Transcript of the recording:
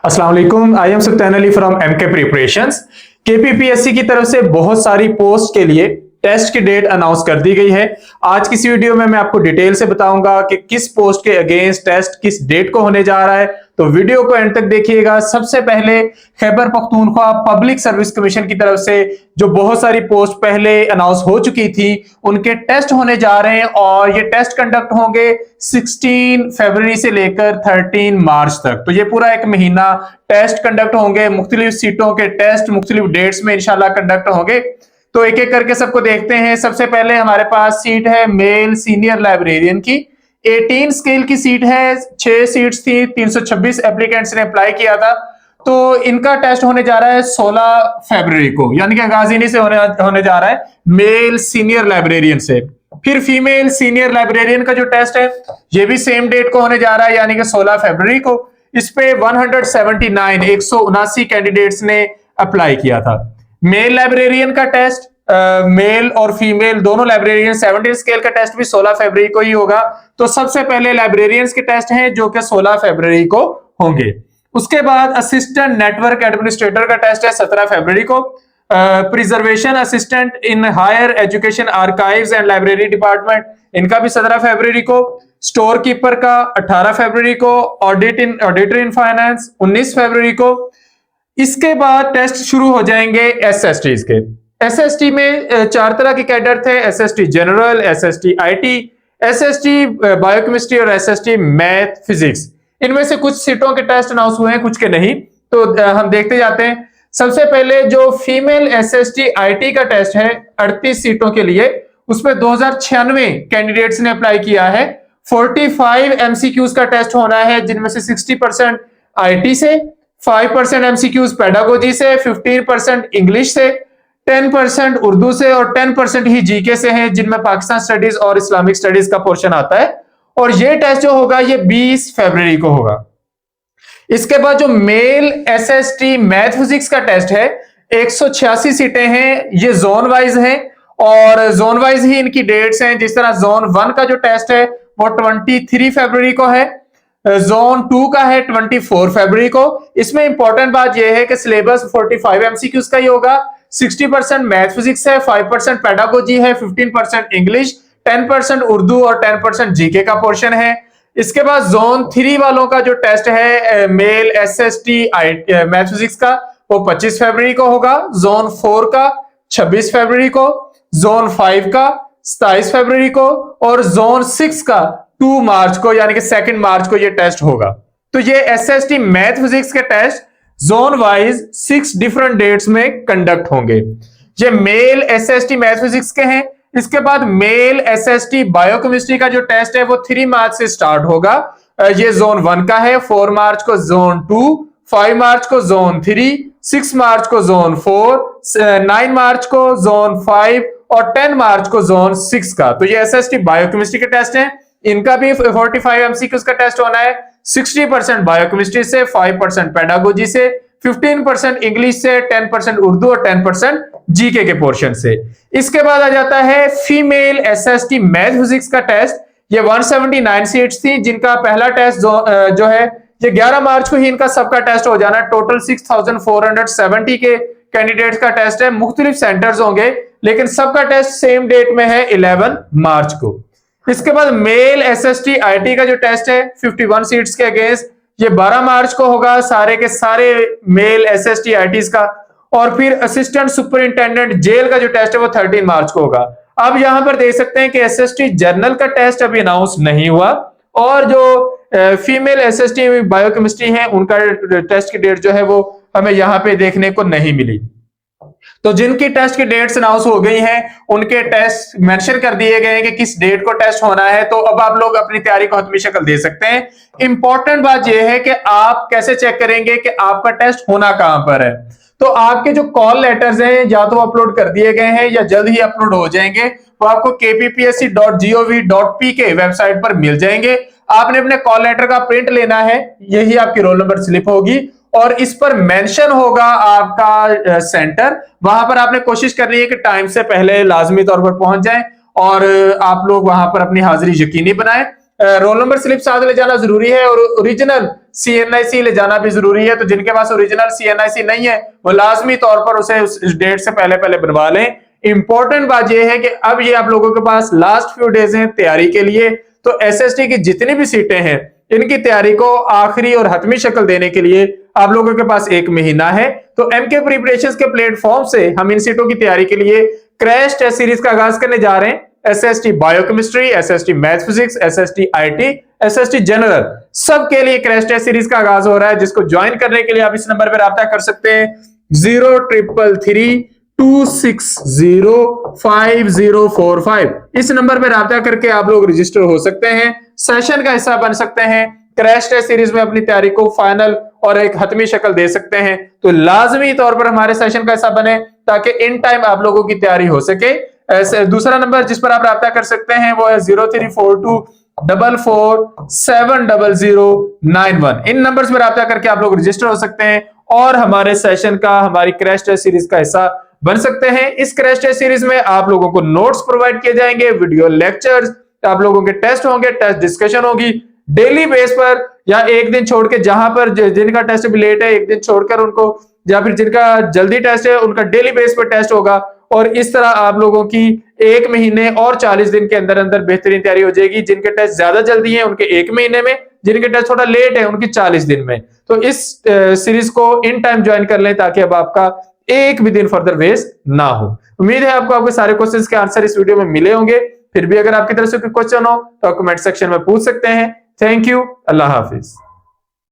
अस्सलाम वालेकुम। I am Sultan Ali from MK preparations. KPPSC की तरफ से बहुत सारी पोस्ट के लिए टेस्ट की डेट अनाउंस कर दी गई है। आज की इस वीडियो में मैं आपको डिटेल से बताऊंगा कि किस पोस्ट के अगेंस्ट टेस्ट किस डेट को होने जा रहा है, तो वीडियो को एंड तक देखिएगा। सबसे पहले Khyber Pakhtunkhwa public service commission की तरफ से जो बहुत सारी पोस्ट पहले अनाउंस हो चुकी थी उनके टेस्ट होने जा रहे हैं और ये टेस्ट कंडक्ट होंगे 16 फरवरी से लेकर 13 मार्च तक। तो ये पूरा एक महीना टेस्ट कंडक्ट होंगे, मुख्तलिफ सीटों के टेस्ट मुख्तलिफ डेट्स में इंशाल्लाह कंडक्ट होंगे। तो एक एक करके सबको देखते हैं। सबसे पहले हमारे पास सीट है मेल सीनियर लाइब्रेरियन की, 18 स्केल की सीट है, 6 सीट्स थी, 326 एप्लीकेंट्स ने अप्लाई किया था। तो इनका टेस्ट होने जा रहा है 16 फरवरी को, यानी कि गाजीनी से होने जा रहा है मेल सीनियर लाइब्रेरियन से। फिर फीमेल सीनियर लाइब्रेरियन का जो टेस्ट है ये भी सेम डेट को होने जा रहा है, यानी कि 16 फरवरी को। इस पे 179 कैंडिडेट्स ने अप्लाई किया था। मेल लाइब्रेरियन का टेस्ट मेल और फीमेल दोनों लाइब्रेरियन 17 स्केल का टेस्ट भी 16 फरवरी को ही होगा। तो सबसे पहले लाइब्रेरियंस के टेस्ट हैं जो कि 16 फरवरी को होंगे। उसके बाद असिस्टेंट नेटवर्क एडमिनिस्ट्रेटर का टेस्ट है 17 फरवरी को। Preservation assistant in higher education archives and library department, इनका भी 17 फरवरी को। स्टोर कीपर का 18 फरवरी को। ऑडिटर इन फाइनेंस 19 फरवरी को। इसके बाद टेस्ट शुरू हो जाएंगे एसएसटीज के। एसएसटी में 4 तरह के कैडर थे, SST general, SST IT, SST biochemistry और एसएसटी मैथ फिजिक्स। इनमें से कुछ सीटों के टेस्ट अनाउंस हुए हैं, कुछ के नहीं। तो हम देखते जाते हैं। सबसे पहले जो फीमेल एसएसटी आईटी का टेस्ट है 38 सीटों के लिए, उसमें 2096 कैंडिडेट्स ने अप्लाई किया है। 45 एमसीक्यूज का टेस्ट होना है, जिनमें से 60% आईटी से, 5% एमसीक्यूज पेडागोजी से, 15% इंग्लिश से, 10% उर्दू से और 10% ही जीके से हैं, जिनमें पाकिस्तान स्टडीज और इस्लामिक स्टडीज का पोर्शन आता है। और ये टेस्ट जो होगा ये 20 फरवरी को होगा। इसके बाद जो मेल एसएसटी मैथ फिजिक्स का टेस्ट है 186 सीटें हैं, ये जोन वाइज हैं और जोन वाइज ही इनकी डेट्स हैं। जिस तरह जोन 1 का जो टेस्ट है वो 23 फरवरी को है, जोन 2 का है 24 फरवरी को। इसमें इंपॉर्टेंट बात यह है कि सिलेबस 45 एमसीक्यूज का ही होगा। 60% मैथ फिजिक्स है, 5% पेडागोजी है, 15% इंग्लिश, 10% उर्दू और 10% जीके का पोर्शन है। इसके बाद जोन 3 वालों का जो टेस्ट है मेल एसएसटी मैथ फिजिक्स का वो 25 फरवरी को होगा। जोन 4 का 26 फरवरी को, जोन 5 का 27 फरवरी को और जोन 6 का 2 मार्च को, यानी कि 2 मार्च को ये टेस्ट होगा। तो ये एसएसटी मैथ फिजिक्स के test zone wise 6 different dates में कंडक्ट होंगे। ये मेल एसएसटी मैथ फिजिक्स के हैं। इसके बाद मेल एसएसटी बायोकेमिस्ट्री का जो टेस्ट है वो 3 मार्च से स्टार्ट होगा। ये जोन 1 का है, 4 मार्च को जोन 2, 5 मार्च को जोन 3, 6 मार्च को जोन 4, 9 मार्च को जोन 5 और 10 मार्च को जोन 6 का। तो ये एसएसटी बायोकेमिस्ट्री के टेस्ट हैं। इनका भी 45 एमसीक्यूज का टेस्ट होना है। 60% बायोकेमिस्ट्री से, 5% पेडागोजी से, 15% इंग्लिश से, 10% उर्दू और 10% जीके के पोर्शन से। इसके बाद आ जाता है फीमेल एसएसटी मैथ फिजिक्स का टेस्ट। ये 179 सीट्स थी, जिनका पहला टेस्ट जो है ये 11 मार्च को ही इनका सबका टेस्ट हो जाना। टोटल 6470 के कैंडिडेट्स का टेस्ट है। मुख्तलिफ सेंटर्स होंगे लेकिन सबका टेस्ट सेम डेट में है 11 मार्च को। इसके बाद मेल एसएसटी आईटी का जो टेस्ट है 51 सीट्स के अगेंस्ट, ये 12 मार्च को होगा सारे के सारे मेल एसएसटी आईटीज का। और फिर असिस्टेंट सुपरिंटेंडेंट जेल का जो टेस्ट है वो 13 मार्च को होगा। अब यहां पर देख सकते हैं कि एसएसटी जर्नल का टेस्ट अभी अनाउंस नहीं हुआ और जो फीमेल एसएसटी बायोकेमिस्ट्री है उनका टेस्ट की डेट जो है वो हमें यहां पे देखने को नहीं मिली। तो जिनकी टेस्ट की डेट्स अनाउंस हो गई हैं उनके टेस्ट मेंशन कर दिए गए हैं कि किस डेट को टेस्ट होना है। तो अब आप लोग अपनी तैयारी को हतमी शक्ल दे सकते हैं। इंपॉर्टेंट बात यह है कि आप कैसे चेक करेंगे कि आपका टेस्ट होना कहां पर है। तो आपके जो कॉल लेटर्स हैं या तो अपलोड कर दिए गए हैं या जल्द ही अपलोड हो जाएंगे, वो आपको kppsc.gov.pk वेबसाइट पर मिल जाएंगे। आपने अपने कॉल लेटर का प्रिंट लेना है, यही आपकी रोल नंबर स्लिप होगी और इस पर मेंशन होगा आपका सेंटर। वहां पर आपने कोशिश करनी है कि टाइम से पहले लाजमी तौर पर पहुंच जाएं और आप लोग वहां पर अपनी हाजिरी यकीनी बनाएं। रोल नंबर स्लिप साथ ले जाना जरूरी है और ओरिजिनल CNIC ले जाना भी जरूरी है। तो जिनके पास ओरिजिनल CNIC नहीं है वो लाजमी तौर पर उसे उस डेट से पहले पहले बनवा लें। इंपॉर्टेंट बात यह है कि अब ये आप लोगों के पास लास्ट फ्यू डेज हैं तैयारी के लिए, तो SST की जितनी भी सीटें हैं इनकी तैयारी को आखिरी और हतमी शक्ल देने के लिए आप लोगों के पास 1 महीना है। तो MK प्रिपरेशंस के प्लेटफॉर्म से हम इन सीटों की तैयारी के लिए क्रैश टेस्ट सीरीज का आगाज करने जा रहे हैं। SST biochemistry, SST math physics, SST IT, SST general, सबके लिए क्रैश टेस्ट सीरीज का आगाज हो रहा है, जिसको ज्वाइन करने के लिए आप इस नंबर पर राब्ता कर सकते हैं 0333260545। इस नंबर पर राब्ता करके आप लोग रजिस्टर हो सकते हैं, सेशन का हिस्सा बन सकते हैं, क्रैश टेस्ट सीरीज में अपनी तैयारी को फाइनल और एक हतमी शक्ल दे सकते हैं। तो लाजमी तौर पर हमारे सेशन का हिस्सा बने ताकि इन टाइम आप लोगों की तैयारी हो सके। दूसरा नंबर जिस पर आप राब्ता कर सकते हैं वो है 034244700091। इन नंबर्स पर राब्ता करके आप लोग रजिस्टर हो सकते हैं और हमारे सेशन का, हमारी क्रैश टेस्ट सीरीज का हिस्सा बन सकते हैं। इस क्रैश टेस्ट सीरीज में आप लोगों को नोट्स प्रोवाइड किए जाएंगे, वीडियो लेक्चर्स, आप लोगों के टेस्ट होंगे, टेस्ट डिस्कशन होगी डेली बेस पर या एक दिन छोड़ के, जहां पर जिनका टेस्ट भी लेट है एक दिन छोड़कर उनको, या फिर जिनका जल्दी टेस्ट है उनका डेली बेस पर टेस्ट होगा। और इस तरह आप लोगों की 1 महीने और 40 दिन के अंदर अंदर बेहतरीन तैयारी हो जाएगी। जिनके टेस्ट ज्यादा जल्दी हैं उनके 1 महीने में, जिनके टेस्ट थोड़ा लेट है उनकी 40 दिन में। तो इस सीरीज को इन टाइम ज्वाइन कर लें ताकि अब आपका एक भी दिन फर्दर वेस्ट ना हो। उम्मीद है आपको आपके सारे क्वेश्चंस के आंसर इस वीडियो में मिले होंगे। फिर भी अगर आपकी तरफ से कोई क्वेश्चन हो तो कमेंट सेक्शन में पूछ सकते हैं। Thank you, Allah Hafiz.